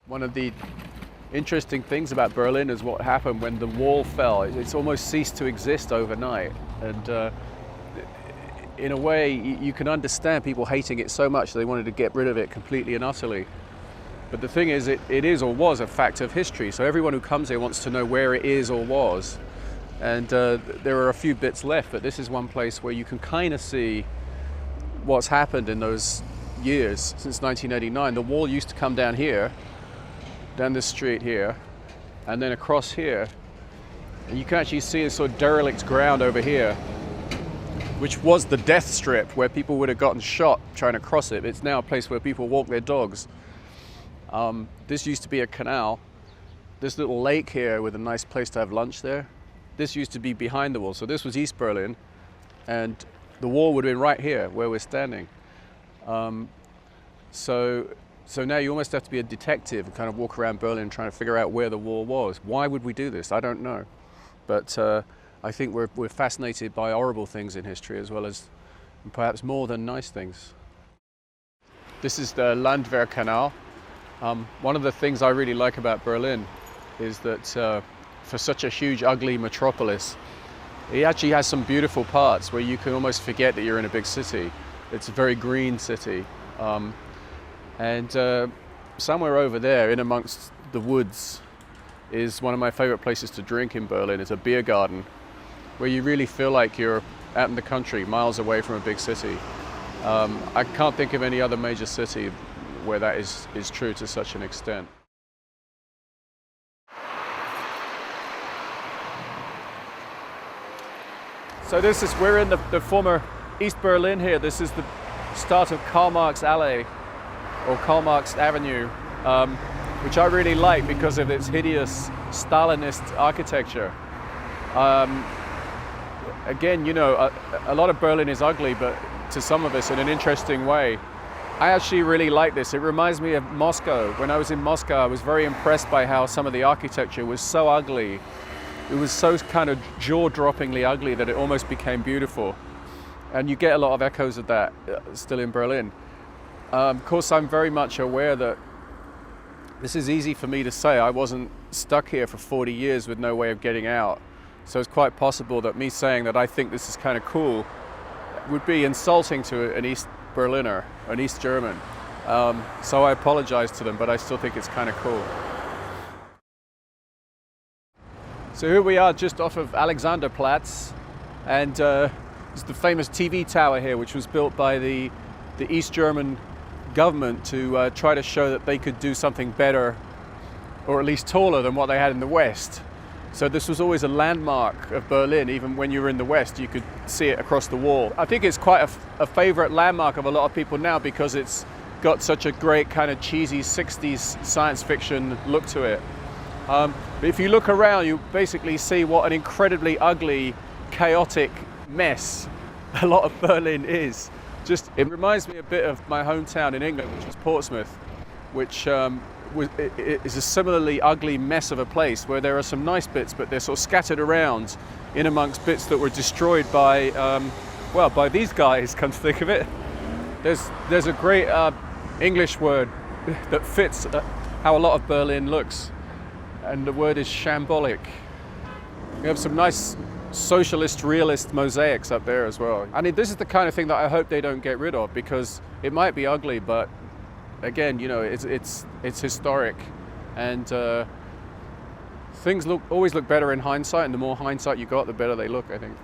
One of the interesting things about Berlin is what happened when the wall fell. It's almost ceased to exist overnight. And in a way, you can understand people hating it so much they wanted to get rid of it completely and utterly. But the thing is, it is or was a fact of history. So everyone who comes here wants to know where it is or was. And there are a few bits left, but this is one place where you can kind of see what's happened in those years since 1989. The wall used to come down here, down this street here, and then across here. And you can actually see a sort of derelict ground over here, which was the death strip where people would have gotten shot trying to cross it. It's now a place where people walk their dogs. This used to be a canal. This little lake here with a nice place to have lunch there. This used to be behind the wall. So this was East Berlin, and the wall would have been right here where we're standing. So now you almost have to be a detective and kind of walk around Berlin trying to figure out where the wall was. Why would we do this? I don't know. But I think we're fascinated by horrible things in history as well as perhaps more than nice things. This is the Landwehrkanal. One of the things I really like about Berlin is that for such a huge, ugly metropolis, it actually has some beautiful parts where you can almost forget that you're in a big city. It's a very green city. And somewhere over there, in amongst the woods, is one of my favorite places to drink in Berlin. It's a beer garden, where you really feel like you're out in the country, miles away from a big city. I can't think of any other major city where that is true to such an extent. So we're in the former East Berlin here. This is the start of Karl Marx Alley, or Karl Marx Avenue, which I really like because of its hideous Stalinist architecture. Again, you know, a lot of Berlin is ugly, but to some of us in an interesting way. I actually really like this. It reminds me of Moscow. When I was in Moscow, I was very impressed by how some of the architecture was so ugly. It was so kind of jaw-droppingly ugly that it almost became beautiful. And you get a lot of echoes of that still in Berlin. Of course, I'm very much aware that this is easy for me to say. I wasn't stuck here for 40 years with no way of getting out. So it's quite possible that me saying that I think this is kind of cool would be insulting to an East Berliner, an East German. So I apologize to them, but I still think it's kind of cool. So here we are just off of Alexanderplatz, and it's the famous TV tower here, which was built by the East German government to try to show that they could do something better, or at least taller than what they had in the West. So this was always a landmark of Berlin. Even when you were in the West, you could see it across the wall. I think it's quite a favorite landmark of a lot of people now because it's got such a great kind of cheesy 60s science fiction look to it. But if you look around, you basically see what an incredibly ugly, chaotic mess a lot of Berlin is. It reminds me a bit of my hometown in England, which is Portsmouth, which is a similarly ugly mess of a place where there are some nice bits, but they're sort of scattered around in amongst bits that were destroyed by, well, by these guys, come to think of it. There's a great English word that fits how a lot of Berlin looks, and the word is shambolic. We have some nice socialist, realist mosaics up there as well. I mean, this is the kind of thing that I hope they don't get rid of, because it might be ugly, but again, you know, it's historic, and things always look better in hindsight, and the more hindsight you got, the better they look, I think.